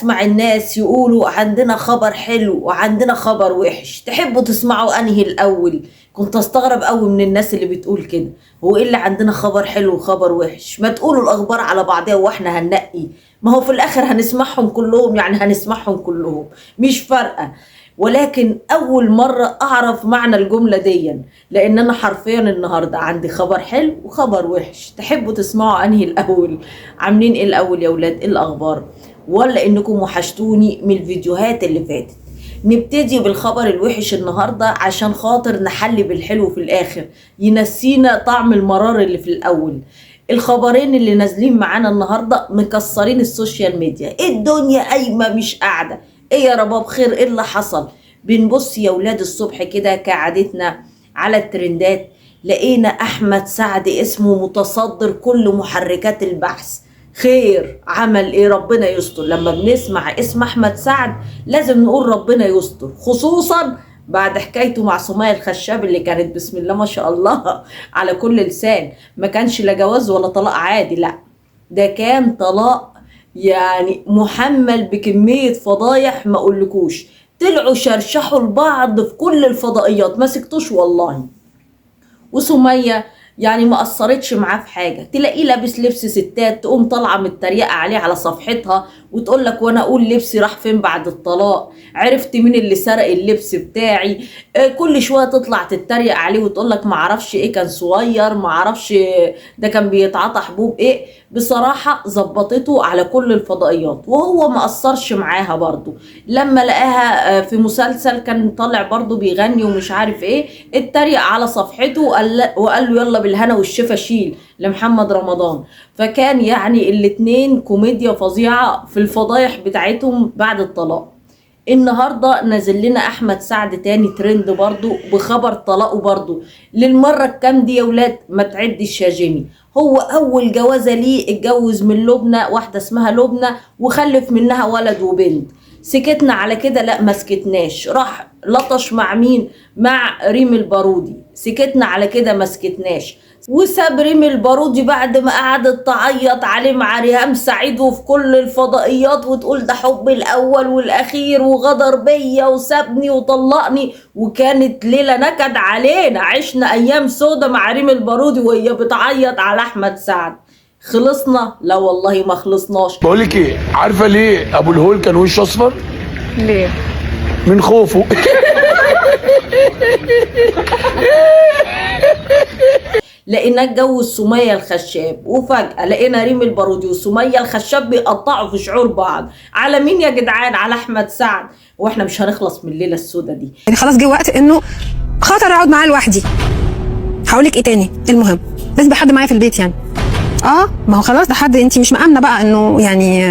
اسمع الناس يقولوا عندنا خبر حلو وعندنا خبر وحش، تحبوا تسمعوا انهي الاول؟ كنت استغرب قوي من الناس اللي بتقول كده، هو ايه اللي عندنا خبر حلو وخبر وحش؟ ما تقولوا الاخبار على بعضها واحنا هننقي، ما هو في الاخر هنسمعهم كلهم، يعني هنسمعهم كلهم مش فارقة. ولكن اول مرة اعرف معنى الجملة دي، لان انا حرفيا النهاردة عندي خبر حلو وخبر وحش، تحبوا تسمعوا انهي الاول؟ عاملين ايه الاول يا ولاد؟ ايه الاخبار؟ ولا انكم وحشتوني من الفيديوهات اللي فاتت؟ نبتدي بالخبر الوحش النهاردة عشان خاطر نحلي بالحلو في الاخر، ينسينا طعم المرار اللي في الاول. الخبرين اللي نازلين معانا النهاردة مكسرين السوشيال ميديا، الدنيا قايمة مش قاعدة. ايه يا رباب خير؟ ايه اللي حصل؟ بنبص يا ولاد الصبح كده كعادتنا على الترندات، لقينا احمد سعد اسمه متصدر كل محركات البحث. خير؟ عمل ايه؟ ربنا يستر. لما بنسمع اسم احمد سعد لازم نقول ربنا يستر، خصوصا بعد حكايته مع سمية الخشاب اللي كانت بسم الله ما شاء الله على كل لسان. ما كانش لا جواز ولا طلاق عادي، لا ده كان طلاق يعني محمل بكمية فضايح ما اقولكوش. طلعوا شرشحوا لبعض في كل الفضائيات، ما سكتوش والله. وسمية يعني ما قصرتش معاه في حاجه، تلاقيه لابس لبس ستات تقوم طالعه متريقه عليه على صفحتها وتقول لك وانا اقول لبسي راح فين بعد الطلاق؟ عرفت مين اللي سرق اللبس بتاعي؟ كل شويه تطلع تتريق عليه وتقول لك ما اعرفش ايه كان صغير، ما اعرفش ده كان بيتعاطى حبوب ايه. بصراحه ظبطته على كل الفضائيات، وهو ما قصرش معاها برضو. لما لقاها في مسلسل كان طالع برضو بيغني ومش عارف ايه، اتريق على صفحته وقال له يلا بالهنا والشفا شيل لمحمد رمضان. فكان يعني الاتنين كوميديا فظيعة في الفضايح بتاعتهم بعد الطلاق. النهاردة نازل لنا احمد سعد تاني ترند برضو بخبر طلاقه برضو للمرة الكام دي يا ولاد؟ ما تعدش يا جيمي. هو اول جوازة ليه اتجوز من لبنى، واحدة اسمها لبنى، وخلف منها ولد وبنت. سكتنا على كده؟ لا ما سكتناش. راح لطش مع مين؟ مع ريم البارودي. سكتنا على كده؟ ما سكتناش. وساب ريم البارودي بعد ما قعدت تعيط عليه مع ريهام سعيد وفي كل الفضائيات وتقول ده حب الاول والاخير وغدر بيا وسابني وطلقني، وكانت ليله نكد علينا، عشنا ايام سودة مع ريم البارودي وهي بتعيط على احمد سعد. خلصنا؟ لا والله ما خلصناش. بقولك ايه، عارفه ليه ابو الهول كان وشه اصفر؟ ليه؟ من خوفه. لقينا اتجوز سمية الخشاب، وفجأة لقينا ريم البارودي وسمية الخشاب بيقطعوا في شعور بعض. على مين يا جدعان؟ على احمد سعد. واحنا مش هنخلص من الليلة السودة دي. يعني خلاص جه وقت انه خاطر اقعد معاه لوحدي. هقولك ايه تاني؟ المهم لازم يبقى حد معايا في البيت يعني. ما هو خلاص ده حد انت مش مأمنه بقى انه يعني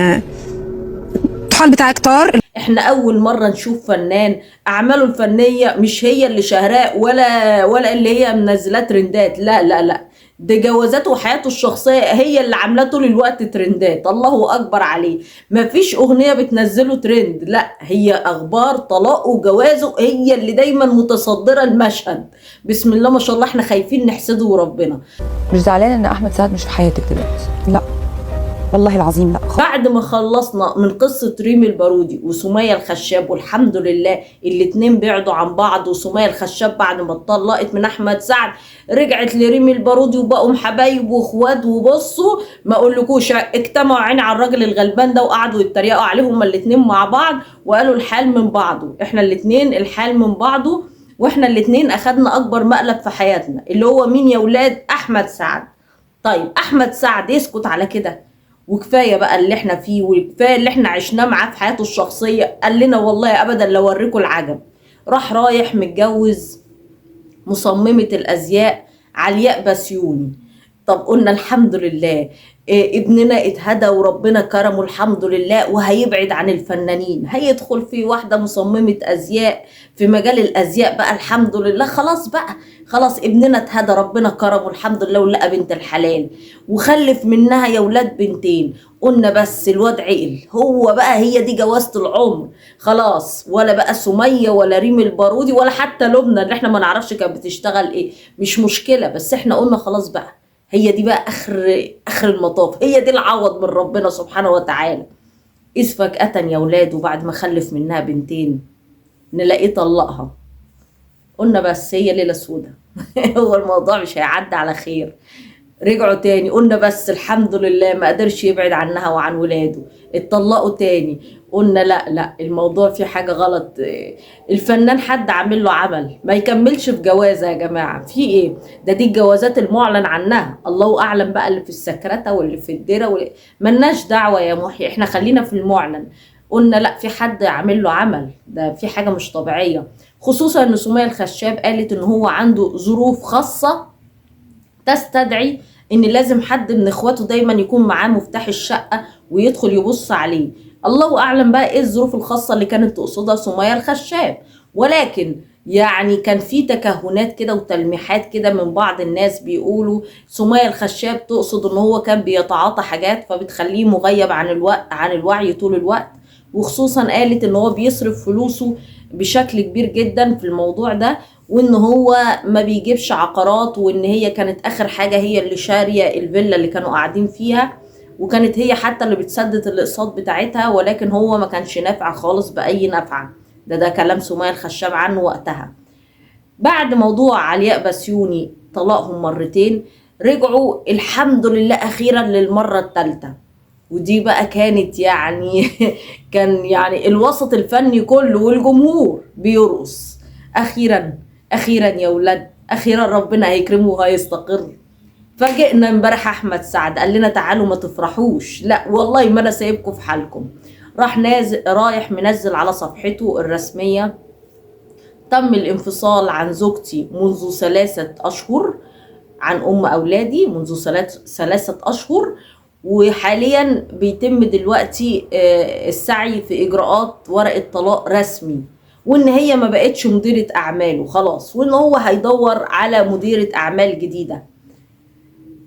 الطحال بتاعك طار. احنا اول مرة نشوف فنان اعماله الفنية مش هي اللي شهراء ولا اللي هي منزلاه ترندات، لا لا لا، ده جوازاته وحياته الشخصية هي اللي عاملاه طول الوقت ترندات. الله اكبر عليه. مفيش اغنية بتنزله ترند، لا هي اخبار طلاقه وجوازه هي اللي دايما متصدرة المشهد. بسم الله ما شاء الله، احنا خايفين نحسده وربنا. مش زعلانه ان احمد سعد مش في حياتك دلوقتي؟ لا والله العظيم لا. بعد ما خلصنا من قصة ريم البارودي وسمية الخشاب، والحمد لله الاتنين بعدوا عن بعض، وسمية الخشاب بعد ما اتطلقت من احمد سعد رجعت لريم البارودي وبقوا حبايب واخوات. وبصوا ما اقولكوش اجتمعوا عين على الراجل الغلبان ده وقعدوا يتريقوا عليه هما الاتنين مع بعض، وقالوا الحال من بعضه، احنا الاتنين الحال من بعضه، واحنا الاتنين اخدنا اكبر مقلب في حياتنا اللي هو مين يا ولاد؟ احمد سعد. طيب احمد سعد يسكت على كده؟ وكفايه بقى اللي احنا فيه، وكفايه اللي احنا عشناه معاه في حياته الشخصيه. قال لنا والله ابدا لو اوريكم العجب. رايح متجوز مصممه الازياء علياء بسيوني. طب قلنا الحمد لله، ابننا اتهدى وربنا كرمه الحمد لله، وهيبعد عن الفنانين، هيدخل في واحدة مصممة أزياء في مجال الأزياء بقى الحمد لله. خلاص بقى، خلاص ابننا اتهدى ربنا كرمه الحمد لله، ولقى بنت الحلال وخلف منها يا ولاد بنتين. قلنا بس الواد عقل، هو بقى هي دي جوازة العمر. خلاص ولا بقى سمية ولا ريم البارودي ولا حتى لبنى اللي احنا ما نعرفش كانت بتشتغل ايه، مش مشكلة، بس احنا قلنا خلاص بقى هي دي بقى اخر المطاف، هي دي العوض من ربنا سبحانه وتعالى. إذ فجأة يا ولاد وبعد ما خلف منها بنتين نلاقيه طلقها. قلنا بس هي ليلة سودة هو الموضوع مش هيعدي على خير. رجعوا تاني، قلنا بس الحمد لله ما قدرش يبعد عنها وعن ولاده. اتطلقوا تاني، قلنا لا الموضوع فيه حاجة غلط. الفنان حد عامل له عمل، ما يكملش في جوازة يا جماعة. في ايه ده؟ دي الجوازات المعلن عنها، الله اعلم بقى اللي في السكرتة واللي في الديرة ملناش دعوة يا محي، احنا خلينا في المعلن. قلنا لا، في حد عامل له عمل، ده في حاجة مش طبيعية. خصوصا ان سمية الخشاب قالت ان هو عنده ظروف خاصة تستدعي ان لازم حد من اخواته دايما يكون معاه مفتاح الشقة ويدخل يبص عليه. الله اعلم بقى ايه الظروف الخاصة اللي كانت تقصدها سمية الخشاب، ولكن يعني كان في تكهنات كده وتلميحات كده من بعض الناس بيقولوا سمية الخشاب تقصد ان هو كان بيتعاطى حاجات فبتخليه مغيب عن الوعي طول الوقت. وخصوصا قالت ان هو بيصرف فلوسه بشكل كبير جدا في الموضوع ده، وان هو ما بيجيبش عقارات، وان هي كانت اخر حاجة هي اللي شارية الفيلا اللي كانوا قاعدين فيها، وكانت هي حتى اللي بتسدد الاقساط بتاعتها، ولكن هو ما كانش نافع خالص باي نفعة. ده كلام سمية الخشاب عنه وقتها. بعد موضوع علياء بسيوني طلاقهم مرتين، رجعوا الحمد لله اخيرا للمرة الثالثة، ودي بقى كانت يعني كان يعني الوسط الفني كله والجمهور بيرقص. اخيرا يا ولاد، اخيرا ربنا هيكرمه وهيستقر. فاجئنا امبارح احمد سعد قال لنا تعالوا ما تفرحوش، لا والله ما انا سايبكم في حالكم. رايح منزل على صفحته الرسمية: تم الانفصال عن زوجتي منذ 3 أشهر، عن اولادي منذ 3 أشهر، وحاليا بيتم دلوقتي السعي في اجراءات ورقة طلاق رسمي، وان هي ما بقتش مديرة اعماله خلاص، وان هو هيدور على مديرة اعمال جديدة.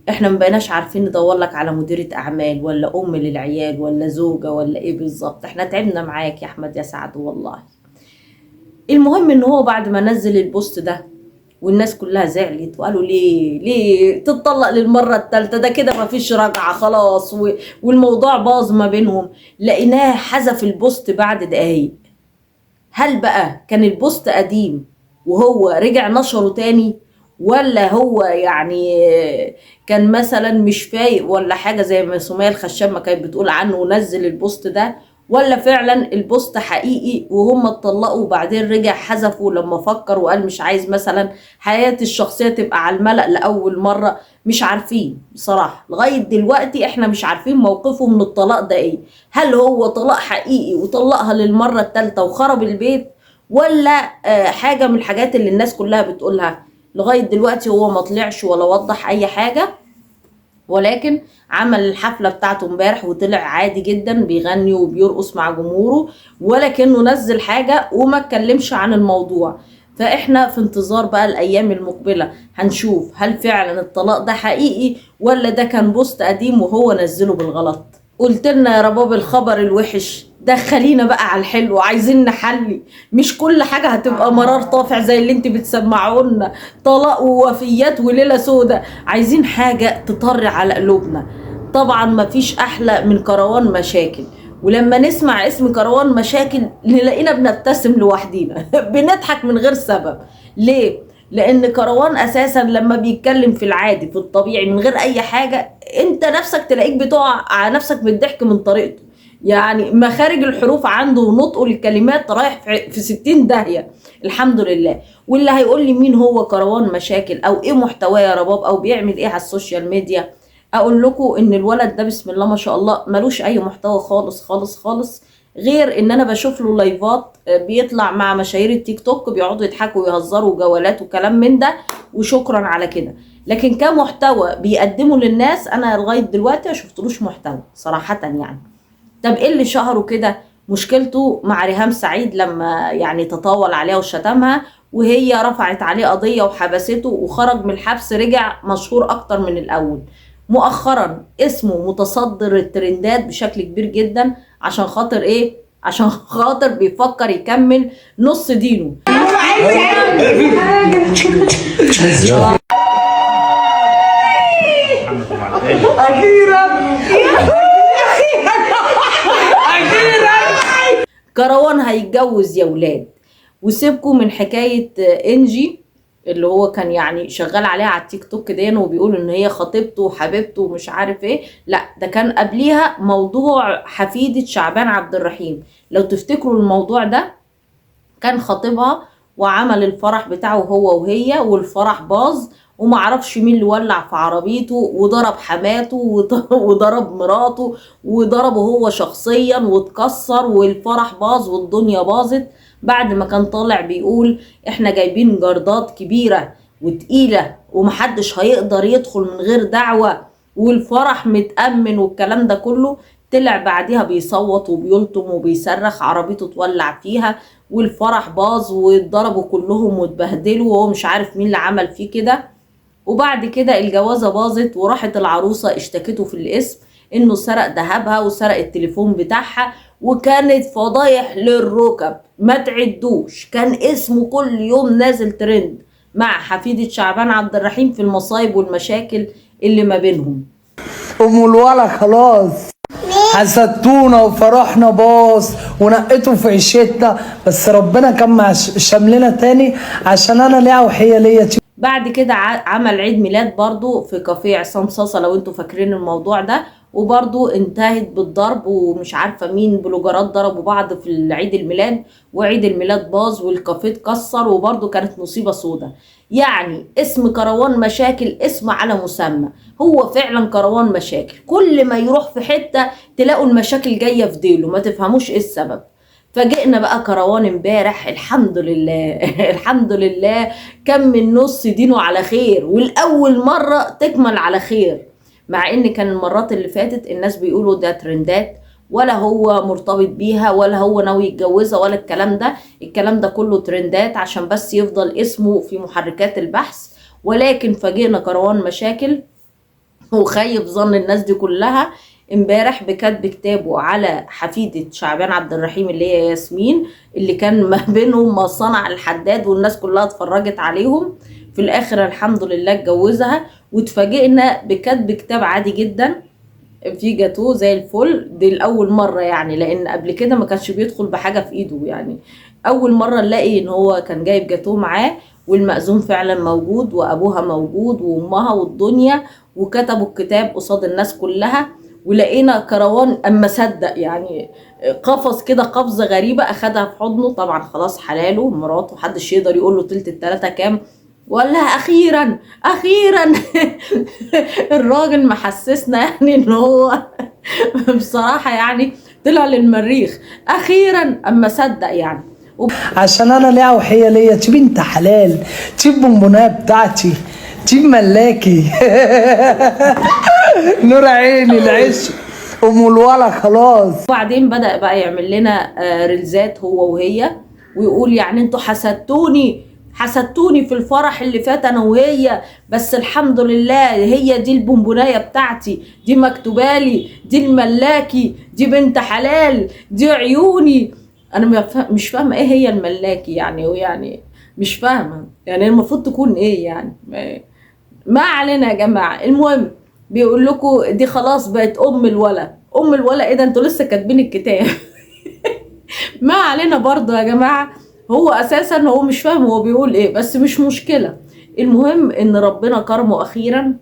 احنا ما بقيناش عارفين ندور لك على مديرة اعمال ولا ام للعيال ولا زوجة ولا ايه بالظبط. احنا تعبنا معاك يا احمد يا سعد والله. المهم ان هو بعد ما نزل البوست ده والناس كلها زعلت وقالوا ليه تتطلق للمرة الثالثة، ده كده مفيش رجعة خلاص، والموضوع باظ ما بينهم. لقيناه حذف البوست بعد دقايق. هل بقى كان البوست قديم وهو رجع نشره تاني، ولا هو يعني كان مثلا مش فايق ولا حاجة زي ما سمية الخشاب ما كانت بتقول عنه ونزل البوست ده، ولا فعلا البوست حقيقي وهم اتطلقوا وبعدين رجع حذفوا لما فكر وقال مش عايز مثلا حياتي الشخصية تبقى على الملأ لأول مرة. مش عارفين بصراحة لغاية دلوقتي، احنا مش عارفين موقفه من الطلاق ده ايه. هل هو طلاق حقيقي وطلقها للمرة الثالثة وخرب البيت، ولا حاجة من الحاجات اللي الناس كلها بتقولها؟ لغاية دلوقتي هو ما طلعش ولا وضح اي حاجة، ولكن عمل الحفلة بتاعته امبارح وطلع عادي جدا بيغني وبيرقص مع جمهوره، ولكنه نزل حاجة وما اتكلمش عن الموضوع. فاحنا في انتظار بقى الايام المقبلة هنشوف هل فعلا الطلاق ده حقيقي ولا ده كان بوست قديم وهو نزله بالغلط. قلت لنا يا رباب الخبر الوحش دخلينا بقى على الحلو، عايزين نحلي، مش كل حاجة هتبقى مرار طافع زي اللي انت بتسمعونا طلاق ووفيات وليلة سودة. عايزين حاجة تطر على قلوبنا. طبعا مفيش احلى من كروان مشاكل، ولما نسمع اسم كروان مشاكل نلاقينا بنبتسم لوحدينا بنضحك من غير سبب. ليه؟ لان كروان اساسا لما بيتكلم في العادي في الطبيعي من غير اي حاجة انت نفسك تلاقيك بتقع على نفسك بالضحك من طريقته. يعني مخارج الحروف عنده ونطقه للكلمات رايح في 60 داهية الحمد لله. واللي هيقول لي مين هو كروان مشاكل او ايه محتواه يا رباب او بيعمل ايه على السوشيال ميديا، اقول لكم ان الولد ده بسم الله ما شاء الله ملوش اي محتوى خالص خالص خالص، غير ان انا بشوف له لايفات بيطلع مع مشاهير التيك توك بيقعدوا يضحكوا ويهزروا جولات وكلام من ده، وشكرا على كده. لكن كمحتوى بيقدمه للناس انا لغايه دلوقتي ما شفتلوش محتوى صراحه يعني. طب ايه اللي شهره كده؟ مشكلته مع ريهام سعيد لما يعني تطاول عليها وشتمها، وهي رفعت عليه قضية وحبسته وخرج من الحبس، رجع مشهور اكتر من الاول. مؤخرا اسمه متصدر الترندات بشكل كبير جدا. عشان خاطر ايه؟ عشان خاطر بيفكر يكمل نص دينه. أخيرا كروان هيتجوز يا ولاد. وسيبكم من حكاية انجي اللي هو كان يعني شغال عليها على التيك توك دين وبيقول ان هي خطيبته وحبيبته ومش عارف ايه. لا ده كان قبليها موضوع حفيدة شعبان عبد الرحيم. لو تفتكروا الموضوع ده كان خطيبها وعمل الفرح بتاعه هو وهي، والفرح باظ ومعرفش مين اللي ولع في عربيته وضرب حماته وضرب مراته وضربه هو شخصيا واتكسر والفرح باظ والدنيا باظت. بعد ما كان طالع بيقول احنا جايبين جردات كبيرة وتقيلة ومحدش هيقدر يدخل من غير دعوة والفرح متأمن والكلام ده كله، طلع بعدها بيصوت وبيلطم وبيصرخ عربيته تولع فيها والفرح باظ واتضربوا كلهم واتبهدلوا وهو مش عارف مين اللي عمل فيه كده. وبعد كده الجوازة باظت وراحت العروسة اشتكته في القسم انه سرق ذهبها وسرق التليفون بتاعها، وكانت فضايح للركب ما تعدوش. كان اسمه كل يوم نازل ترند مع حفيدة شعبان عبد الرحيم في المصايب والمشاكل اللي ما بينهم. ام الولا خلاص حسدتونا وفرحنا باظ ونقيته في عيشتنا، بس ربنا كان مع شملنا تاني عشان انا ليها وهي ليا. بعد كده عمل عيد ميلاد برضو في كافيه عصام صاصة لو انتوا فاكرين الموضوع ده، وبرضو انتهت بالضرب ومش عارفة مين بلوجرات ضربوا بعض في عيد الميلاد وعيد الميلاد باظ والكافيه اتكسر وبرضو كانت مصيبة سودة. يعني اسم كروان مشاكل اسم على مسمى، هو فعلا كروان مشاكل. كل ما يروح في حتة تلاقوا المشاكل جاية في ديله ما تفهموش ايه السبب. فاجئنا بقى كروان امبارح الحمد لله الحمد لله كان من نص دينه على خير والأول مرة تكمل على خير، مع ان كان المرات اللي فاتت الناس بيقولوا ده ترندات ولا هو مرتبط بيها ولا هو ناوي يتجوزها ولا الكلام ده كله ترندات عشان بس يفضل اسمه في محركات البحث. ولكن فاجئنا كروان مشاكل وخيب ظن الناس دي كلها امبارح بكتب كتابه على حفيدة شعبان عبد الرحيم اللي هي ياسمين، اللي كان ما بينهم ما صنع الحداد والناس كلها اتفرجت عليهم. في الاخر الحمد لله اتجوزها. واتفاجئنا بكتب كتاب عادي جدا في جاتوه زي الفل. دي الاول مرة يعني، لان قبل كده ما كانش بيدخل بحاجة في ايده. يعني اول مرة نلاقي ان هو كان جايب جاتوه معاه والمأذون فعلا موجود وابوها موجود وامها والدنيا، وكتبوا الكتاب قصاد الناس كلها. ولقينا كروان اما صدق يعني قفص كده قفزه غريبه اخدها في حضنه. طبعا خلاص حلاله مراته محدش يقدر يقول له تلت التلاته كام، وقال لها اخيرا اخيرا الراجل محسسنا يعني ان هو بصراحه يعني طلع للمريخ اخيرا اما صدق يعني. عشان انا ليها وهي ليا. تجيب انت حلال، تجيب بونبونيه بتاعتي، تجيب ملاكي نور عيني العش ام الولا خلاص. وبعدين بدأ بقى يعمل لنا ريلزات هو وهي ويقول يعني انتوا حسدتوني في الفرح اللي فات انا وهي، بس الحمد لله هي دي البونبونايه بتاعتي، دي مكتوبالي، دي الملاكي، دي بنت حلال، دي عيوني. انا مش فاهمه ايه هي الملاكي يعني، ويعني مش فاهمه يعني المفروض تكون ايه يعني. ما علينا يا جماعه. المهم بيقول لكم دي خلاص بقت ام الولا. ام الولا ايه ده؟ انتوا لسه كاتبين الكتاب ما علينا برضو يا جماعه. هو اساسا هو مش فاهم هو بيقول ايه، بس مش مشكله. المهم ان ربنا كرمه اخيرا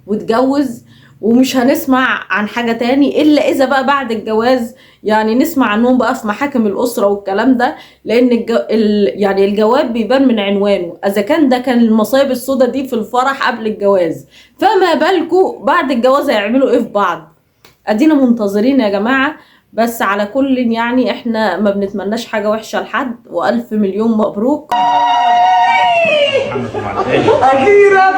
واتجوز، ومش هنسمع عن حاجة تاني إلا إذا بقى بعد الجواز يعني نسمع عنهم بقى في محاكم الأسرة والكلام ده، لأن يعني الجواب بيبان من عنوانه. إذا كان ده كان المصايب السوداء دي في الفرح قبل الجواز، فما بالكوا بعد الجواز هيعملوا إيه في بعض؟ أدينا منتظرين يا جماعة. بس على كل يعني إحنا ما بنتمناش حاجة وحشة لحد، وألف مليون مبروك. اخيرا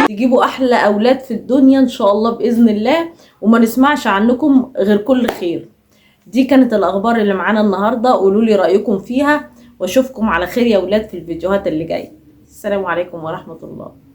تجيبوا احلى اولاد في الدنيا ان شاء الله باذن الله، وما نسمعش عنكم غير كل خير. دي كانت الاخبار اللي معانا النهارده، قولوا لي رايكم فيها واشوفكم على خير يا اولاد في الفيديوهات اللي جايه. السلام عليكم ورحمه الله.